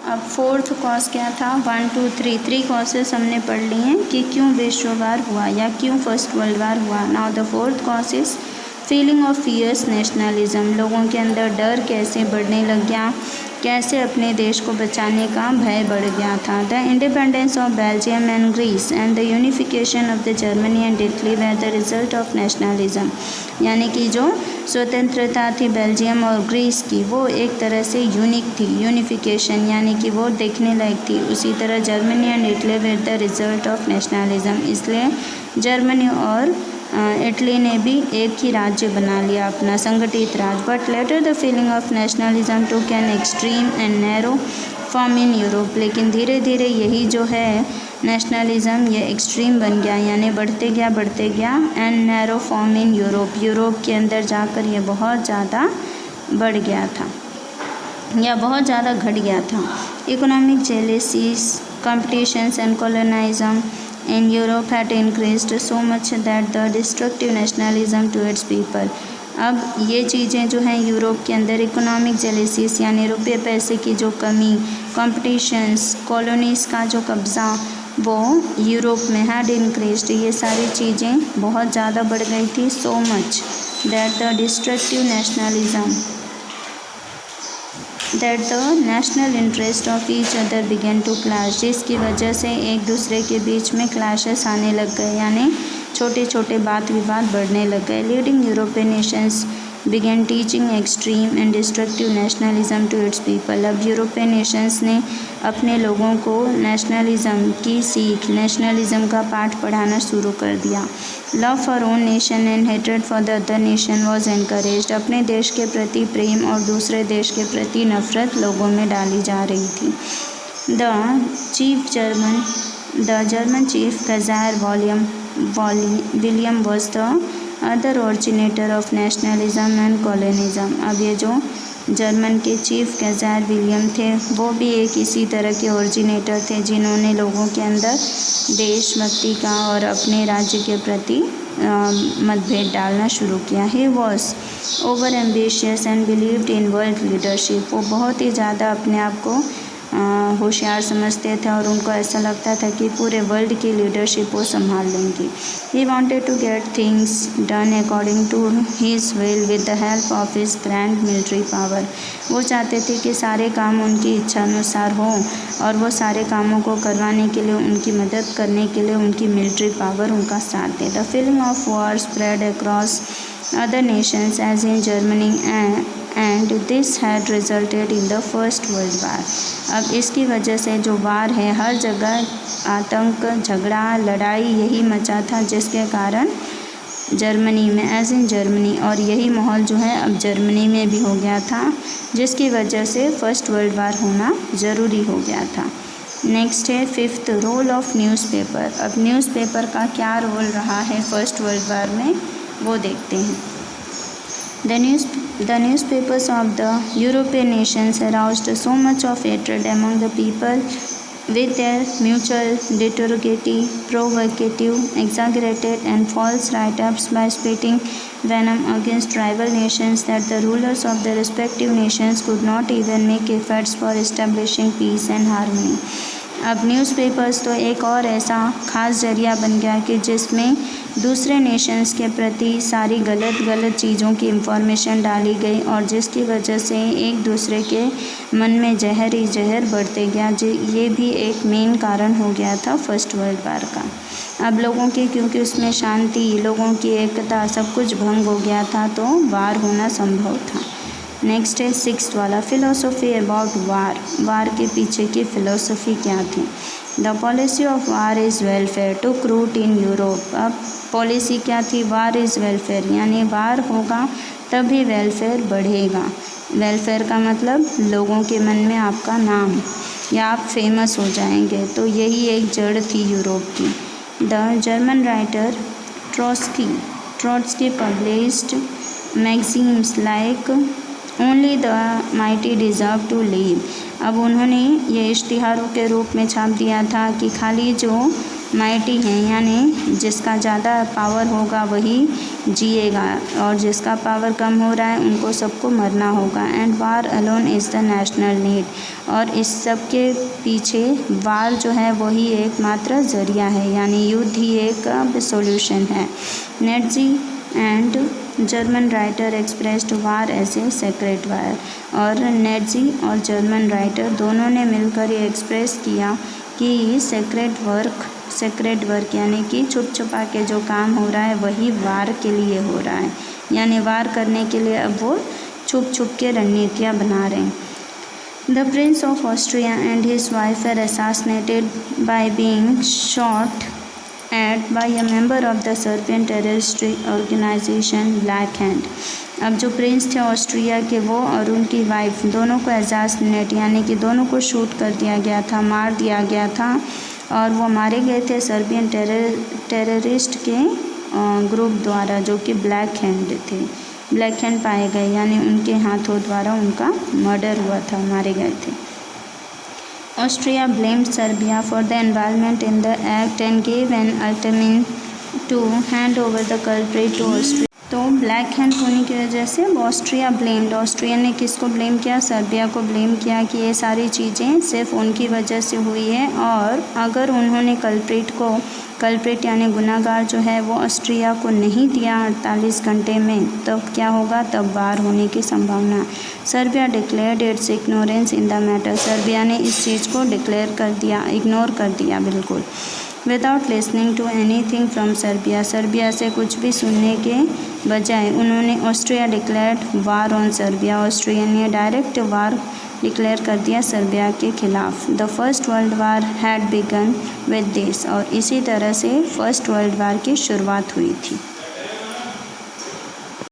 अब fourth cause क्या था, 1 2 3 कॉजेस हमने पढ़ लिए हैं कि क्यों विश्व वार हुआ या क्यों फर्स्ट वर्ल्ड वार हुआ। Now the fourth cause is feeling of fierce nationalism. लोगों के अंदर डर कैसे बढ़ने लग गया, कैसे अपने देश को बचाने का भय बढ़ गया था। The independence of Belgium and Greece and the unification of the Germany and Italy were the result of nationalism. यानी कि जो स्वतंत्रता थी बेल्जियम और ग्रीस की, वो एक तरह से यूनिक थी, यूनिफिकेशन यानी कि वो देखने लायक थी। उसी तरह Germany and Italy were the result of nationalism, इसलिए जर्मनी और इटली ने भी एक ही राज्य बना लिया, अपना संगठित राज्य। But later the feeling of nationalism took an extreme and narrow form in Europe. लेकिन धीरे धीरे यही जो है नेशनलिज्म ये एक्सट्रीम बन गया, यानी बढ़ते गया and narrow form in Europe. Europe के अंदर जाकर ये बहुत ज़्यादा बढ़ गया था या बहुत ज़्यादा घट गया था। Economic jealousies, competitions and colonialism in Europe had increased so much that the destructive nationalism towards people। अब ये चीज़ें जो हैं यूरोप के अंदर, इकोनॉमिक जेलेसीज यानी रुपये पैसे की जो कमी, कॉम्पिटिशन्स, कॉलोनीज़ का जो कब्ज़ा, वो यूरोप में हैड इंक्रीज्ड, ये सारी चीज़ें बहुत ज़्यादा बढ़ गई थी। So much that the destructive nationalism that the national interest of each other began to clash, जिसकी वजह से एक दूसरे के बीच में क्लैशेस आने लग गए, यानी छोटे छोटे बात विवाद बढ़ने लग गए। Leading European nations began teaching extreme and destructive nationalism to its people. अब यूरोपियन नेशंस ने अपने लोगों को नेशनलिज्म की सीख, नेशनलिज्म का पाठ पढ़ाना शुरू कर दिया। Love for own nation and hatred for the other nation was encouraged. अपने देश के प्रति प्रेम और दूसरे देश के प्रति नफरत लोगों में डाली जा रही थी। The German chief Kaiser William was the other originator of nationalism and colonialism. अब ये जो जर्मन के चीफ कज़ार विलियम थे, वो भी एक इसी तरह के ओरिजिनेटर थे, जिन्होंने लोगों के अंदर देशभक्ति का और अपने राज्य के प्रति मतभेद डालना शुरू किया। He was over ambitious and believed in world leadership. वो बहुत ही ज़्यादा अपने आप को होशियार समझते थे और उनको ऐसा लगता था कि पूरे वर्ल्ड की लीडरशिप वो संभाल लेंगी। He wanted to get things done according to his will with the help of his grand military power. वो चाहते थे कि सारे काम उनकी इच्छा अनुसार हों और वो सारे कामों को करवाने के लिए, उनकी मदद करने के लिए उनकी मिलिट्री पावर उनका साथ दे। The feeling of war spread across other nations as in Germany and this had resulted in the First World War। अब इसकी वजह से जो वार है, हर जगह आतंक, झगड़ा, लड़ाई यही मचा था, जिसके कारण जर्मनी में एज इन जर्मनी, और यही माहौल जो है अब जर्मनी में भी हो गया था, जिसकी वजह से फर्स्ट वर्ल्ड वार होना ज़रूरी हो गया था। नेक्स्ट है फिफ्थ, रोल ऑफ न्यूज़पेपर। अब न्यूज़पेपर का क्या रोल रहा है फर्स्ट वर्ल्ड वार में, वो देखते हैं। The newspapers of the European nations aroused so much of hatred among the people with their mutual derogative, provocative, exaggerated and false write-ups by spitting venom against rival nations that the rulers of the respective nations could not even make efforts for establishing peace and harmony। अब newspapers तो एक और ऐसा ख़ास ज़रिया बन गया कि जिसमें दूसरे नेशंस के प्रति सारी गलत चीज़ों की इंफॉर्मेशन डाली गई और जिसकी वजह से एक दूसरे के मन में जहर ही जहर बढ़ते गया। ये भी एक मेन कारण हो गया था फर्स्ट वर्ल्ड वार का। अब लोगों की, क्योंकि उसमें शांति, लोगों की एकता, सब कुछ भंग हो गया था, तो वार होना संभव था। नेक्स्ट है सिक्स्थ वाला, फिलोसफी अबाउट वार। वार के पीछे की फ़िलोसफी क्या थी। The policy of war is welfare took root in Europe. अब पॉलिसी क्या थी, वार इज़ वेलफेयर, यानी वार होगा तभी वेलफेयर बढ़ेगा। वेलफेयर का मतलब लोगों के मन में आपका नाम या आप फेमस हो जाएंगे, तो यही एक जड़ थी यूरोप की। The German writer Trotsky published magazines like only the mighty deserve to live. अब उन्होंने ये इश्तिहारों के रूप में छाप दिया था कि खाली जो माइटी हैं, यानी जिसका ज़्यादा पावर होगा वही जिएगा और जिसका पावर कम हो रहा है उनको सबको मरना होगा। And war alone is the national need, और इस सब के पीछे वार जो है वही एकमात्र ज़रिया है, यानी युद्ध ही एक सॉल्यूशन है। Nietzsche and German writer expressed war as a sacred war, और नेटजी और जर्मन राइटर दोनों ने मिलकर ये एक्सप्रेस किया कि सेक्रेट वर्क यानी कि छुप छुपा के जो काम हो रहा है वही वार के लिए हो रहा है, यानी वार करने के लिए अब वो छुप छुप के रणनीतियाँ बना रहे हैं। The prince of Austria and his wife were assassinated by being shot at by a member of the Serbian terrorist organisation Black Hand. अब जो प्रिंस थे ऑस्ट्रिया के वो और उनकी वाइफ दोनों को असैसिनेट यानी कि दोनों को शूट कर दिया गया था, मार दिया गया था, और वो मारे गए थे सर्बियन टेररिस्ट के ग्रुप द्वारा जो कि ब्लैक हैंड पाए गए, यानी उनके हाथों द्वारा उनका मर्डर हुआ था, मारे गए थे। Austria blamed Serbia for the involvement in the act and gave an ultimatum to hand over the culprit to Austria. तो ब्लैक हैंड होने की वजह से ऑस्ट्रिया ने किसको ब्लेम किया? सर्बिया को ब्लेम किया कि ये सारी चीज़ें सिर्फ उनकी वजह से हुई है, और अगर उन्होंने कल्प्रिट यानी गुनाहगार जो है वो ऑस्ट्रिया को नहीं दिया 48 घंटे में, तब क्या होगा? तब वार होने की संभावना। Serbia declared its ignorance in the matter, Serbia ने इस चीज़ को इग्नोर कर दिया बिल्कुल। Without listening to anything from Serbia से कुछ भी सुनने के बजाय उन्होंने Austria declared war on Serbia, Austria ने डायरेक्ट वार डिक्लेयर कर दिया सर्बिया के खिलाफ। The first world war had begun with this, और इसी तरह से फर्स्ट वर्ल्ड वार की शुरुआत हुई थी।